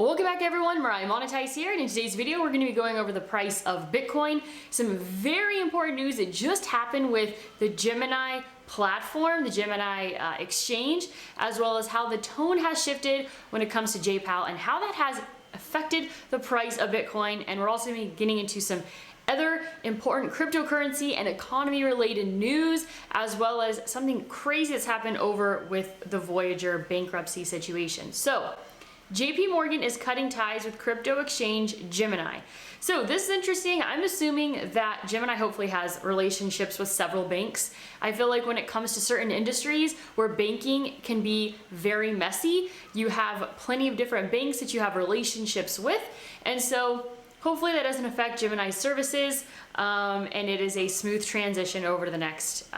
Welcome back everyone, Mariah Monetize here, and in today's video we're going to be going over the price of Bitcoin, some very important news that just happened with the Gemini platform, the Gemini exchange, as well as how the tone has shifted when it comes to JPAL and how that has affected the price of Bitcoin. And we're also going to be getting into some other important cryptocurrency and economy related news, as well as something crazy that's happened over with the Voyager bankruptcy situation. So JP Morgan is cutting ties with crypto exchange Gemini. So this is interesting. I'm assuming that Gemini hopefully has relationships with several banks. I feel like when it comes to certain industries where banking can be very messy, you have plenty of different banks that you have relationships with. And so hopefully that doesn't affect Gemini's services, and it is a smooth transition over to the next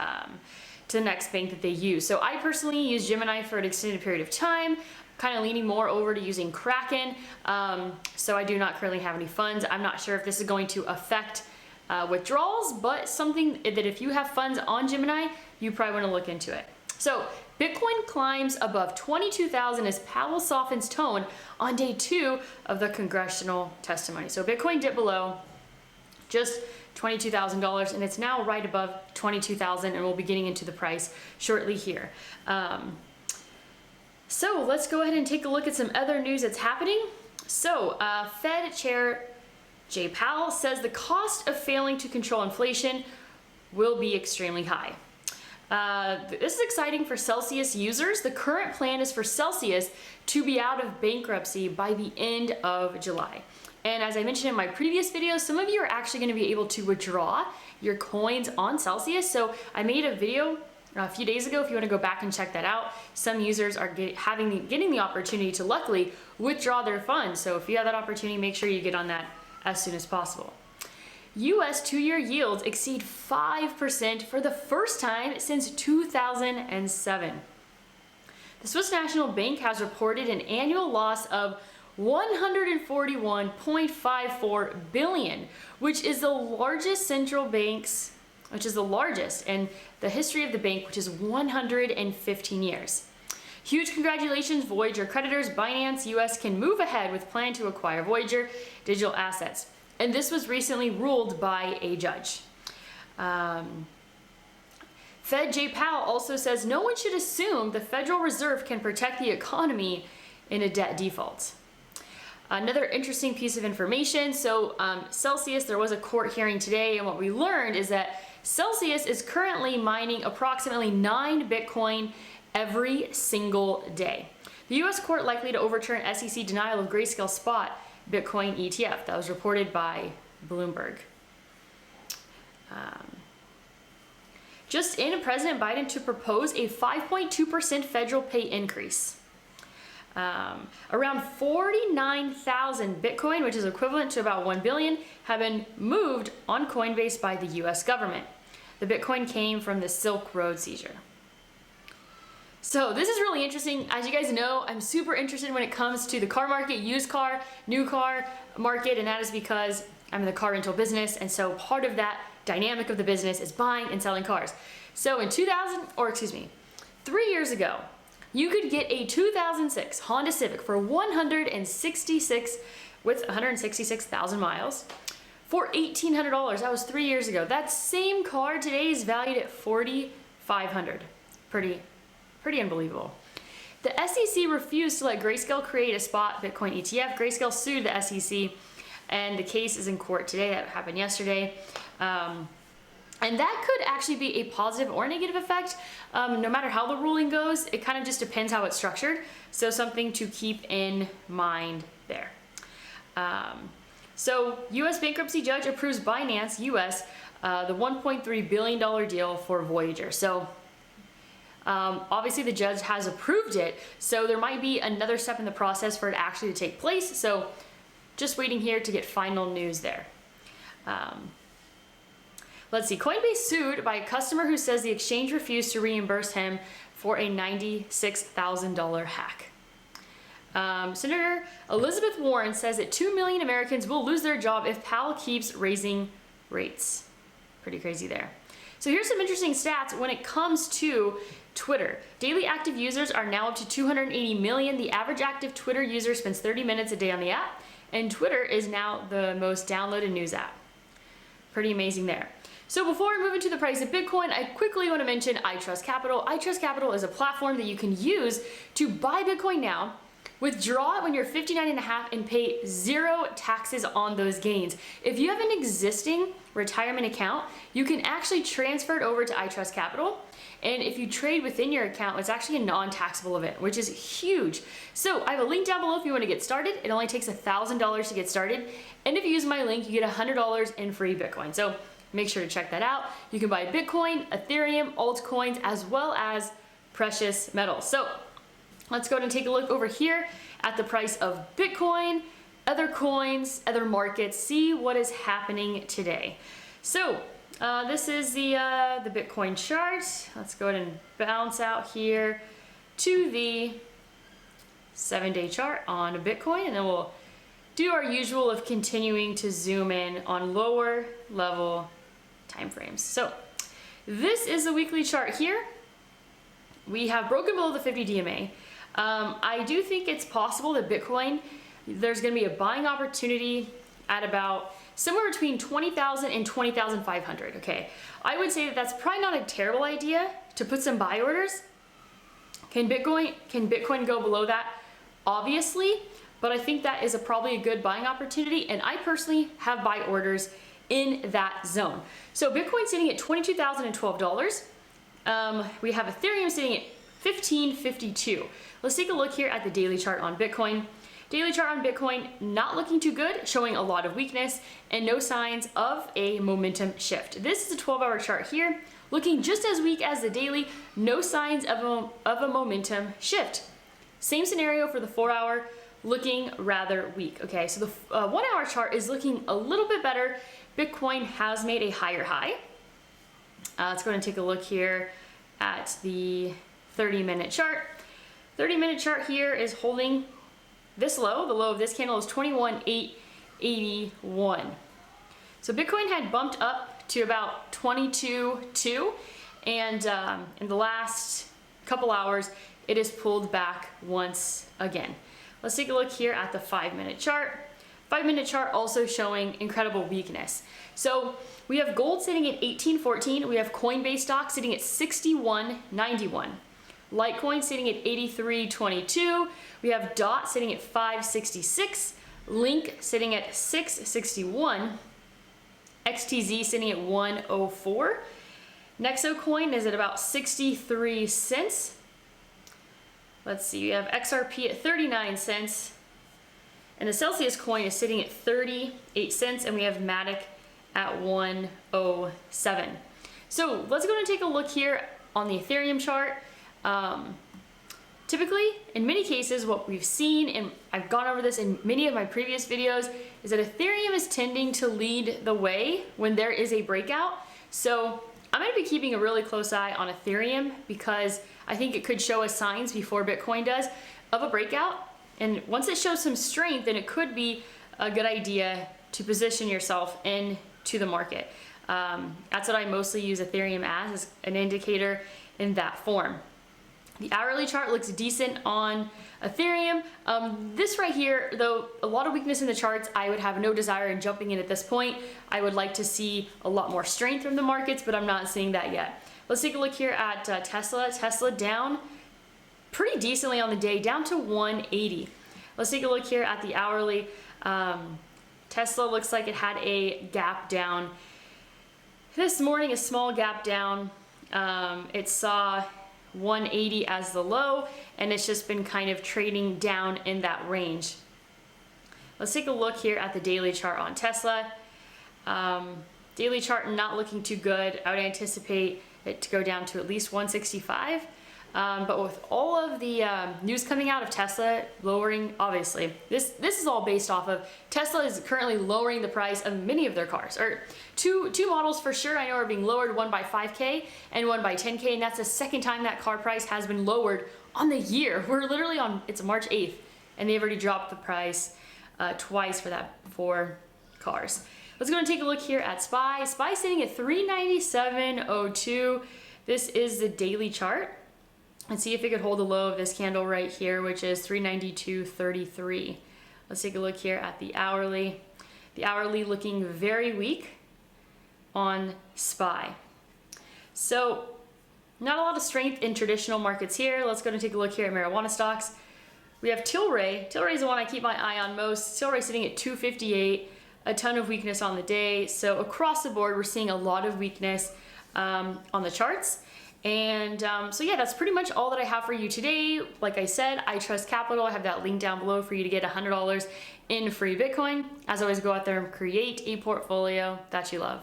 bank that they use. So I personally use Gemini for an extended period of time, kind of leaning more over to using Kraken. So I do not currently have any funds. I'm not sure if this is going to affect withdrawals, but something that if you have funds on Gemini, you probably want to look into it. So Bitcoin climbs above 22,000 as Powell softens tone on day 2 of the congressional testimony. So Bitcoin dipped below just $22,000 and it's now right above 22,000, and we'll be getting into the price shortly here. So let's go ahead and take a look at some other news that's happening. So Fed Chair Jay Powell says the cost of failing to control inflation will be extremely high. This is exciting for Celsius users. The current plan is for Celsius to be out of bankruptcy by the end of July. And as I mentioned in my previous video, some of you are actually going to be able to withdraw your coins on Celsius. So I made a video a few days ago if you want to go back and check that out. Some users are getting the opportunity to luckily withdraw their funds. So if you have that opportunity, make sure you get on that as soon as possible. US 2-year yields exceed 5% for the first time since 2007. The Swiss National Bank has reported an annual loss of 141.54 billion, which is the largest in the history of the bank, which is 115 years. Huge congratulations, Voyager creditors. Binance US can move ahead with plan to acquire Voyager digital assets. And this was recently ruled by a judge. Fed Jay Powell also says no one should assume the Federal Reserve can protect the economy in a debt default. Another interesting piece of information. So Celsius, there was a court hearing today, and what we learned is that Celsius is currently mining approximately 9 Bitcoin every single day. The US court likely to overturn SEC denial of Grayscale spot Bitcoin ETF. That was reported by Bloomberg. Just in, President Biden to propose a 5.2% federal pay increase. Around 49,000 Bitcoin, which is equivalent to about 1 billion, have been moved on Coinbase by the US government. The Bitcoin came from the Silk Road seizure. So this is really interesting. As you guys know, I'm super interested when it comes to the car market, used car, new car market, and that is because I'm in the car rental business, and so part of that dynamic of the business is buying and selling cars. So in 3 years ago, you could get a 2006 Honda Civic for $166,000 miles for $1,800. That was 3 years ago. That same car today is valued at $4,500. Pretty unbelievable. The SEC refused to let Grayscale create a spot Bitcoin ETF. Grayscale sued the SEC, and the case is in court today. That happened yesterday. And that could actually be a positive or negative effect. No matter how the ruling goes, it kind of just depends how it's structured. So something to keep in mind there. So US bankruptcy judge approves Binance US the $1.3 billion deal for Voyager. So obviously the judge has approved it, so there might be another step in the process for it actually to take place. So just waiting here to get final news there. Let's see, Coinbase sued by a customer who says the exchange refused to reimburse him for a $96,000 hack. Senator Elizabeth Warren says that 2 million Americans will lose their job if Powell keeps raising rates. Pretty crazy there. So here's some interesting stats when it comes to Twitter. Daily active users are now up to 280 million. The average active Twitter user spends 30 minutes a day on the app, and Twitter is now the most downloaded news app. Pretty amazing there. So before we move into the price of Bitcoin, I quickly want to mention iTrust Capital. iTrust Capital is a platform that you can use to buy Bitcoin now, withdraw it when you're 59.5 and pay 0 taxes on those gains. If you have an existing retirement account, you can actually transfer it over to iTrust Capital. And if you trade within your account, it's actually a non-taxable event, which is huge. So I have a link down below if you want to get started. It only takes $1,000 to get started. And if you use my link, you get $100 in free Bitcoin. So make sure to check that out. You can buy Bitcoin, Ethereum, altcoins, as well as precious metals. So let's go ahead and take a look over here at the price of Bitcoin, other coins, other markets, see what is happening today. So this is the Bitcoin chart. Let's go ahead and bounce out here to the 7-day chart on Bitcoin, and then we'll do our usual of continuing to zoom in on lower level time frames. So this is the weekly chart here. We have broken below the 50 DMA. I do think it's possible that Bitcoin, there's going to be a buying opportunity at about somewhere between 20,000 and 20,500. Okay, I would say that that's probably not a terrible idea to put some buy orders. Can Bitcoin go below that? Obviously, but I think that is probably a good buying opportunity, and I personally have buy orders in that zone. So Bitcoin sitting at $22,012. We have Ethereum sitting at $15.52. Let's take a look here at the daily chart on Bitcoin. Daily chart on Bitcoin not looking too good, showing a lot of weakness and no signs of a momentum shift. This is a 12-hour chart here, looking just as weak as the daily, no signs of a momentum shift. Same scenario for the 4-hour, looking rather weak. Okay, so the 1-hour chart is looking a little bit better. Bitcoin has made a higher high. Let's go ahead and take a look here at the 30-minute chart. 30-minute chart here is holding this low. The low of this candle is 21,881. So Bitcoin had bumped up to about 22.2, and in the last couple hours, it has pulled back once again. Let's take a look here at the 5-minute chart. 5-minute chart also showing incredible weakness. So we have gold sitting at 1814. We have Coinbase stock sitting at 61.91. Litecoin sitting at 83.22. We have DOT sitting at 566. Link sitting at 661. XTZ sitting at 104. Nexo coin is at about 63 cents. Let's see, we have XRP at 39 cents. And the Celsius coin is sitting at 38 cents, and we have Matic at 107. So let's go and take a look here on the Ethereum chart. Typically, in many cases, what we've seen, and I've gone over this in many of my previous videos, is that Ethereum is tending to lead the way when there is a breakout. So I'm going to be keeping a really close eye on Ethereum because I think it could show us signs before Bitcoin does of a breakout. And once it shows some strength, then it could be a good idea to position yourself into the market. That's what I mostly use Ethereum as an indicator in that form. The hourly chart looks decent on Ethereum. This right here, though a lot of weakness in the charts, I would have no desire in jumping in at this point. I would like to see a lot more strength from the markets, but I'm not seeing that yet. Let's take a look here at Tesla. Tesla down pretty decently on the day, down to 180. Let's take a look here at the hourly. Tesla looks like it had a gap down. This morning, a small gap down. It saw 180 as the low, and it's just been kind of trading down in that range. Let's take a look here at the daily chart on Tesla. Daily chart not looking too good. I would anticipate it to go down to at least 165. But with all of the news coming out of Tesla lowering, obviously, this is all based off of Tesla is currently lowering the price of many of their cars, or two models for sure I know are being lowered, one by 5K and one by 10K, and that's the second time that car price has been lowered on the year. We're literally on, it's March 8th, and they've already dropped the price twice for cars. Let's go and take a look here at SPY. SPY sitting at 397.02. This is the daily chart. and see if it could hold the low of this candle right here, which is 392.33. Let's take a look here at the hourly. The hourly looking very weak on SPY. So not a lot of strength in traditional markets here. Let's go and take a look here at marijuana stocks. We have Tilray. Tilray is the one I keep my eye on most. Tilray sitting at 258, a ton of weakness on the day. So across the board, we're seeing a lot of weakness on the charts. And so yeah, that's pretty much all that I have for you today. Like I said, iTrust Capital, I have that link down below for you to get $100 in free Bitcoin. As always, go out there and create a portfolio that you love.